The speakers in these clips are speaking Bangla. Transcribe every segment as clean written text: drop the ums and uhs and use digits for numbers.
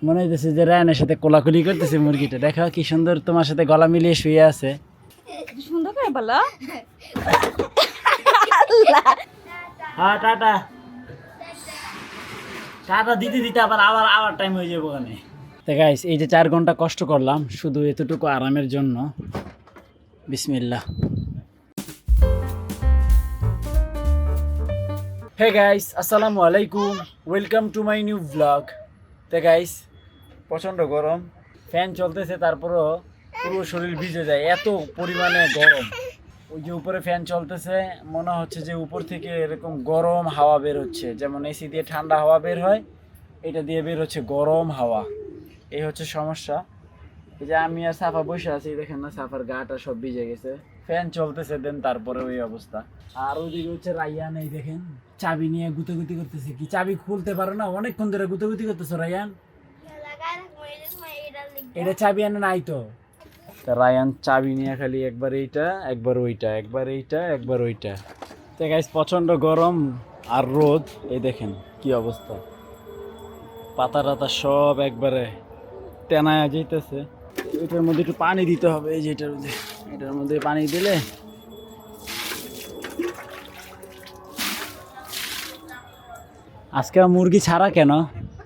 মনে হইতেছে যে রায়ানের সাথে কোলাকুলি করতেছে মুরগিটা। দেখো কি সুন্দর তোমার সাথে গলা মিলিয়ে শুয়ে আছে। সুন্দর করে বলো। হ্যাঁ টাটা টাটা দিতে দিতে আবার আবার আবার টাইম হয়ে যাবে ওখানে। তো গাইস এই যে 4 ঘন্টা কষ্ট করলাম শুধু এতটুকু আরামের জন্য। বিসমিল্লাহ। হে গাইস আসসালামু আলাইকুম, welcome to my new blog. তো গাইস প্রচণ্ড গরম, ফ্যান চলতেছে তারপরও পুরো শরীর ভিজে যায়, এত পরিমাণে গরম। ওই যে উপরে ফ্যান চলতেছে মনে হচ্ছে যে উপর থেকে এরকম গরম হাওয়া বের হচ্ছে, যেমন এসি দিয়ে ঠান্ডা হাওয়া বের হয়, এটা দিয়ে বের হচ্ছে গরম হাওয়া। এই হচ্ছে সমস্যা। এই যে আমি আর সাফা বসে আছি, দেখেন না সাফার গাটা সব ভিজে গেছে, ফ্যান চলতেছে দেন তারপরে ওই অবস্থা। আর ওইদিকে হচ্ছে রাইয়ান, এই দেখেন চাবি নিয়ে গুতাগুতি করতেছে। কি চাবি খুলতে পারো না? অনেকক্ষণ ধরে গুতাগুতি করতেছো রাইয়ান। এটা চাবি আনে নাই তো। রায়ান চাবি নিয়ে খালি একবার এইটা একবার ওইটা, একবার এইটা একবার ওইটা। তো গাইস প্রচণ্ড গরম আর রোদ, এই দেখেন কি অবস্থা, পাতা টাতা সব একবারে তেনায়া যেতেছে। এটার মধ্যে একটু পানি দিতে হবে, এই যে এটার মধ্যে পানি দিলে আজকে মুরগি ছাড়া কেন?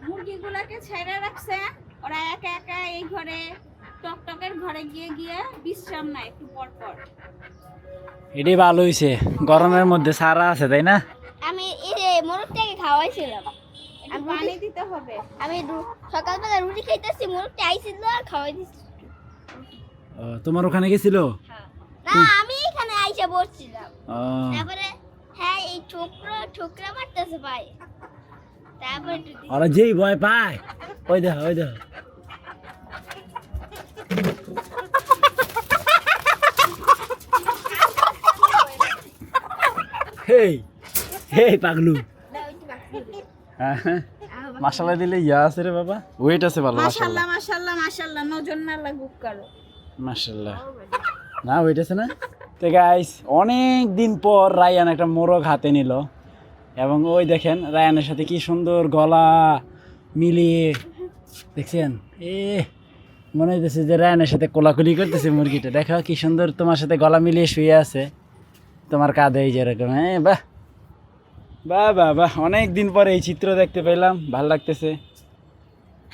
মুরগিগুলোকে ছেড়ে রাখছে, ওরা একা একা এই ঘরে টকটকের ঘরে গিয়ে গিয়ে বিশ্রাম নেয় একটু পর পর। এটাই ভালো হয়েছে, গরমের মধ্যে সারা আছে তাই না? আমি এই যে মোরগটাকে খাওয়াইছিলাম। আমি পানি দিতে হবে। আমি সকালবেলা রুটি খাইতেছি, মোরগটা আইছিল আর খাওয়াই দিছি। তোমার ওখানে গেছিল? না, আমি এখানে আইসা বসছিলাম। ও, তারপরে হ্যাঁ এই ঠোকরা মারতেছে ভাই। তারপরে ওরা যেই ভয় পায়, ওই দেখো ওই দেখো। হেই হেই পাগলু। মাশাআল্লাহ দিলে ইয়া আছে রে বাবা, ওয়েট আছে ভালো। মাশাআল্লাহ মাশাআল্লাহ মাশাআল্লাহ, নজর না লাগুক কারো। মাশাআল্লাহ না ওয়েট আছে না। তো গাইস অনেক দিন পর রায়ান একটা মোরগ হাতে নিল, এবং ওই দেখেন রায়ানের সাথে কি সুন্দর গলা মিলিয়ে, দেখছেন? মনে হইতেছে যে রায়ানের সাথে কোলাকুলি করতেছে মুরগিটা। দেখো কি সুন্দর তোমার সাথে গলা মিলিয়ে শুয়ে আছে তোমার কাঁধে, এই যে এরকম। হ্যাঁ বাহ বাহ বাহ বাহ, অনেক দিন পরে এই চিত্র দেখতে পেলাম, ভাল লাগতেছে।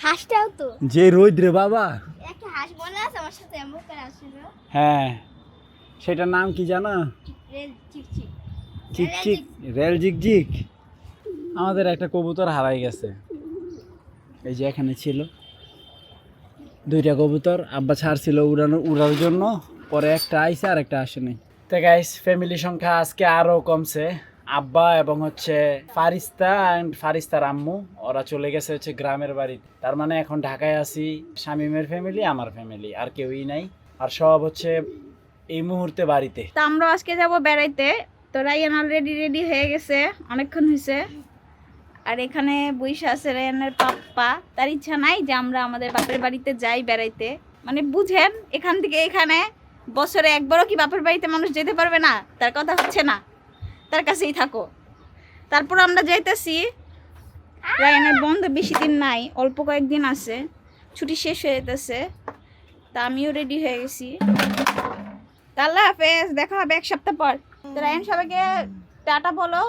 হাঁসটাও তো যে রোদ রে বাবা, একটা হাঁস মনে আছে আমার সাথে এমন করে আসছিল। হ্যাঁ সেটার নাম কি জানো? চিকচিক। চিকচিক, রেল ঝিকঝিক। আমাদের একটা কবুতর হারাই গেছে, এই যে এখানে ছিল 2টা কবুতর, আব্বা ছাড়ছিল উড়ার জন্য, পরে একটা আইসে আর একটা আসেনি। তো গাইস ফ্যামিলি সংখ্যা আজকে আরও কমছে। আব্বা এবং হচ্ছে ফারিস্তা অ্যান্ড ফারিস্তার আম্মু ওরা চলে গেছে হচ্ছে গ্রামের বাড়িতে। তার মানে এখন ঢাকায় আছি, শামিমের ফ্যামিলি, আমার ফ্যামিলি, আর কেউই নাই। আর সব হচ্ছে এই মুহূর্তে বাড়িতে। তো আমরা আজকে যাব বেড়াইতে। তো রায়ান অলরেডি রেডি হয়ে গেছে, অনেকক্ষণ হয়েছে। আর এখানে বইসা আছে রায়ানের পাপ্পা। তার ইচ্ছা নাই যে আমরা আমাদের বাপের বাড়িতে যাই বেড়াইতে। মানে বুঝেন, এখান থেকে এখানে বছরে একবারও কি বাপের বাড়িতে মানুষ যেতে পারবে না? তার কথা হচ্ছে না, তার কাছেই থাকো। তারপর আমরা যাইতেছি। রায়ানের বন্ধ বেশি দিন নাই, অল্প কয়েকদিন আছে, ছুটি শেষ হয়ে যেতেছে। তা আমিও রেডি হয়ে গেছি। তা আল্লাহ হাফেজ, দেখা হবে 1 সপ্তাহ পর। তো রায়ান সবাইকে টাটা বলো।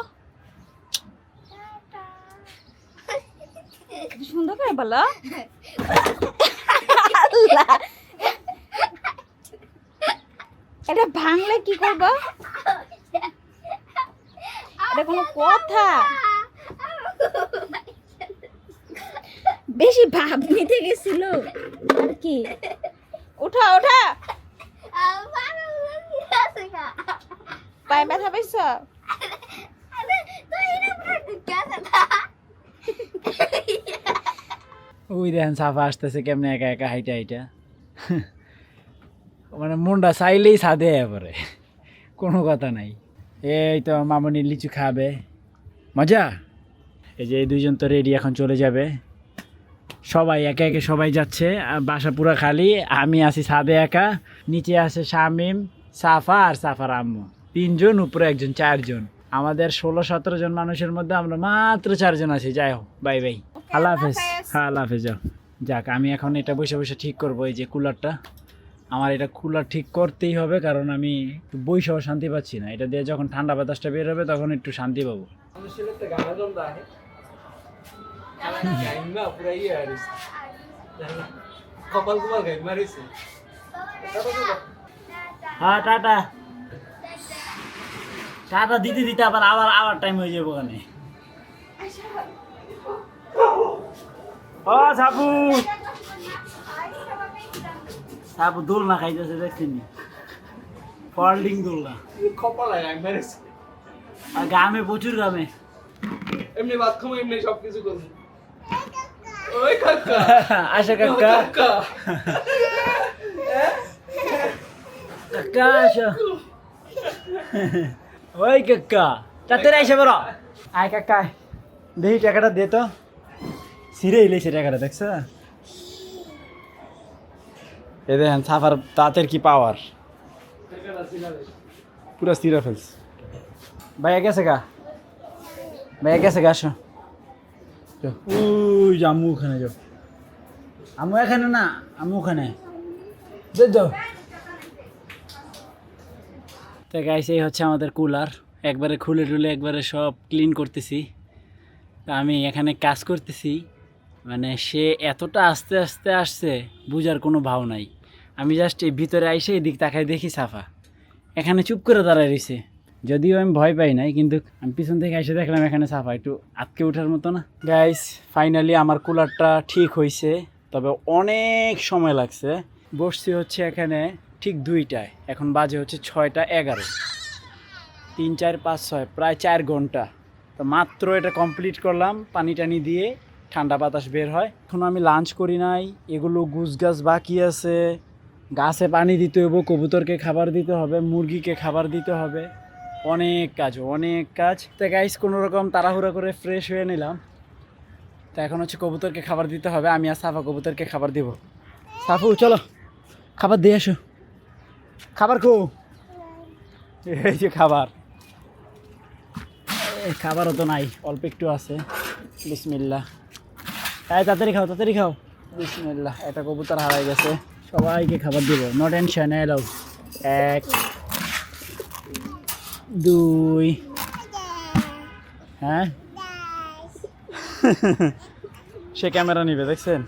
সুন্দর করে বলো। আল্লাহ, এটা ভাঙলে কি করবো? এটা কোনো কথা? বেশি ভাব নিতে গেছিল আর কি। ওঠা ওঠা, পায়ে ব্যথা পাইছ? ওই দেখেন সাফা আসতেছে কেমনে একা একা হাইটা হাইটা, মানে মনটা চাইলেই সাদে এবারে, কোনো কথা নাই। এই তো মামনি লিচু খাবে, মজা। এই যে এই 2জন তো রেডি, এখন চলে যাবে সবাই, একে একে সবাই যাচ্ছে। বাসা পুরা খালি, আমি আছি ছাদে একা, নিচে আছে শামিম, সাফা আর সাফার আম্মু, 3জন, উপরে 1জন, 4জন। আমাদের 16-17 জন মানুষের মধ্যে আমরা মাত্র 4 জন আছি। যাই হোক, বাই বাই, আল্লাহ হাফেজ। হ্যাঁ আল্লাহ হাফেজ, যাও যাক, আমি এখন এটা বসে বসে ঠিক করবো। এই যে কুলারটা, আমার এটা কুলার ঠিক করতেই হবে, কারণ আমি একটু বইসহ শান্তি পাচ্ছি না। এটা দিয়ে যখন ঠান্ডা বাতাসটা বের হবে তখন একটু শান্তি পাবো। হ্যাঁ, টাটা টাটা দিতে দিতে আবার আবার আবার টাইম হয়ে যাবো ওখানে। ও সাপু, সাপু দোলনা খাইতেছে দেখছেন, ফল্ডিং দোলনা। আর গ্রামে প্রচুর, গ্রামে এমনি ভাত খাবো, এমনি সবকিছু করবো। ওই কাকা, আশা কাকা, কাকা কাকা আসো। ওই কাকা, তাড়াতাড়ি আইসা বড়। আয় কাকা, দেখি টাকাটা দে তো। সিরে ইলেছে টাকাটা, দেখছো? এ দেখেন সাফার তাঁতের কি পাওয়ার, পুরো সিরা ফেলছে। ভাইয়া গেছে গা, ভাইয়া গেছে গা, আসো। ওই যে আম্মু ওখানে যাও, আম্মু এখানে না, আম্মু ওখানে যাও। তো গাইস, এই হচ্ছে আমাদের কুলার, একবারে খুলে টুলে একবারে সব ক্লিন করতেছি। তা আমি এখানে কাজ করতেছি, মানে সে এতটা আস্তে আস্তে আসছে বুঝার কোনো ভাও নাই। আমি জাস্ট এই ভিতরে আইসে এদিক তাকাই দেখি সাফা এখানে চুপ করে দাঁড়ায় রয়েছে। যদিও আমি ভয় পাই নাই, কিন্তু আমি পিছন থেকে এসে দেখলাম এখানে সাফা একটু আটকে ওঠার মতো না। গাইস, ফাইনালি আমার কুলারটা ঠিক হয়েছে, তবে অনেক সময় লাগছে। বসছি হচ্ছে এখানে ঠিক 2টায়, এখন বাজে হচ্ছে 6টা 11, 3 4 5 6 প্রায় 4 ঘন্টা। তো মাত্র এটা কমপ্লিট করলাম, পানি টানি দিয়ে ঠান্ডা বাতাস বের হয়। এখনও আমি লাঞ্চ করি নাই, এগুলো গুছ গাছ বাকি আছে, গাছে পানি দিতে হবে, কবুতরকে খাবার দিতে হবে, মুরগিকে খাবার দিতে হবে, অনেক কাজ অনেক কাজ। তো গাইস, কোনো রকম তাড়াহুড়া করে ফ্রেশ হয়ে নিলাম। তো এখন হচ্ছে কবুতরকে খাবার দিতে হবে, আমি আর সাফা কবুতরকে খাবার দিব। সাফু চলো খাবার দিয়ে আসো। খাবার খো, এই যে খাবার, খাবারও তো নাই, অল্প একটু আছে। বিসমিল্লাহ, তাই তাড়াতাড়ি খাও, তাড়াতাড়ি খাও। বিসমিল্লাহ, একটা কবুতর হারাই গেছে, সবাইকে খাবার দিব, নো টেনশন। এলো 1 2, হ্যাঁ সে ক্যামেরা নিবে, দেখছেন?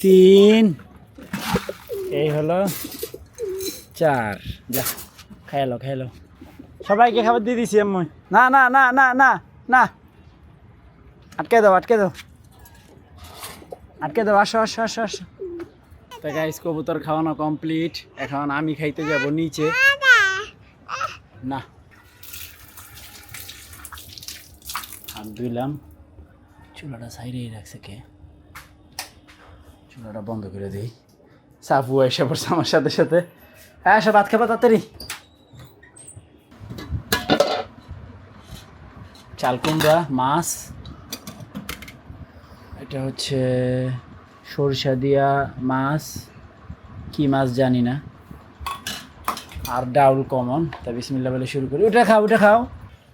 3, এই হলো 4। যা খাইলো খাইলো, সবাইকে খাবার দিয়ে দিছি আমি। না না না না না না, আটকে দাও আটকে দাও আটকে দাও, আসো আসো আসো আসো। তো গাইস, কবুতর খাওয়ানো কমপ্লিট, এখন আমি খাইতে যাব নিচে। না, হাত ধুইলাম, চুলাটা সাইডেই রাখছে কে, চুলাটা বন্ধ করে দিই। সাফু এসে পড়ছে আমার সাথে সাথে। হ্যাঁ, সব ভাত খাবা তাড়াতাড়ি। চাল কুমড়া, মাছ, এটা হচ্ছে সরিষা দিয়া মাছ, কি মাছ জানি না, আর ডাউল কমন। তা বিসমিল্লাহ বলে শুরু করি। ওটা খাও, ওটা খাও।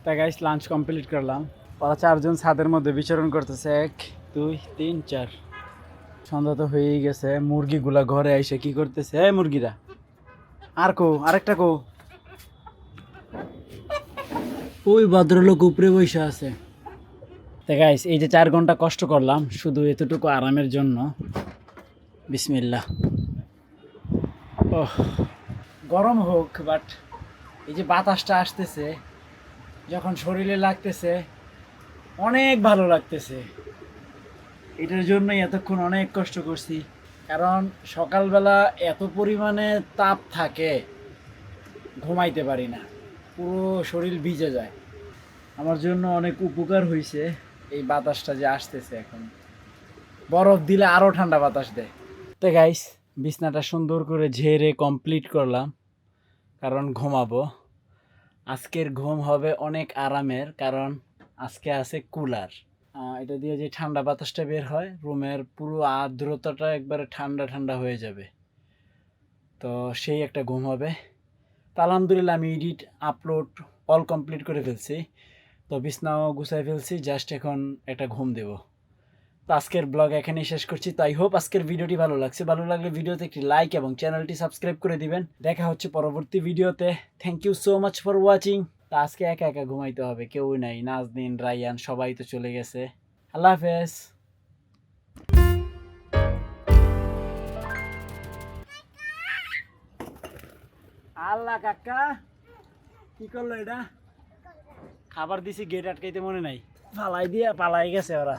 তা গাইস, লাঞ্চ কমপ্লিট করলাম। ওরা 4 জন ছাদের মধ্যে বিচরণ করতেছে, 1 2 3 4। সন্ধ্যা তো হয়েই গেছে, মুরগিগুলা ঘরে এসে কি করতেছে, এই মুরগিরা আর কো, আরেকটা কো, ওই ভদ্রলোক উপরে বসে আছে। তো গাইস, এই যে 4 ঘন্টা কষ্ট করলাম শুধু এতটুকু আরামের জন্য। বিসমিল্লাহ। ওহ, গরম হোক, বাট এই যে বাতাসটা আসতেছে যখন শরীরে লাগতেছে, অনেক ভালো লাগতেছে। এটার জন্যই এতক্ষণ অনেক কষ্ট করছি, কারণ সকালবেলা এত পরিমাণে তাপ থাকে, ঘুমাইতে পারি না, পুরো শরীর ভিজে যায়। আমার জন্য অনেক উপকার হয়েছে এই বাতাসটা যে আসতেছে। এখন বরফ দিলে আরও ঠান্ডা বাতাস দেয়। তো গাইস, বিছনাটা সুন্দর করে ঝেড়ে কমপ্লিট করলাম, কারণ ঘুমাবো। আজকের ঘুম হবে অনেক আরামের, কারণ আজকে আছে কুলার। এটা দিয়ে যে ঠান্ডা বাতাসটা বের হয়, রুমের পুরো আর্দ্রতাটা একবারে ঠান্ডা ঠান্ডা হয়ে যাবে। তো সেই একটা ঘুম হবে। তো আলহামদুলিল্লাহ, আমি এডিট আপলোড অল কমপ্লিট করে ফেলছি। তো বিছনাও গুছাই ফেলছি, জাস্ট এখন একটা ঘুম দেব। তো আজকের ব্লগ এখানেই শেষ করছি। তো আই হোপ আজকের ভিডিওটি ভালো লাগছে। ভালো লাগলে ভিডিওতে একটি লাইক এবং চ্যানেলটি সাবস্ক্রাইব করে দিবেন। দেখা হচ্ছে পরবর্তী ভিডিওতে। Thank you so much for watching. তো আজকে একা একা ঘুমাইতে হবে, কেউ নাই, নাজনীন, রায়ান সবাই তো চলে গেছে। আল্লাহ হাফেজ। আল্লাহ কাকা কি করলো এটা? খাবার দিছি, গেট আটকাইতে মনে নাই, পালাই গেছে ওরা।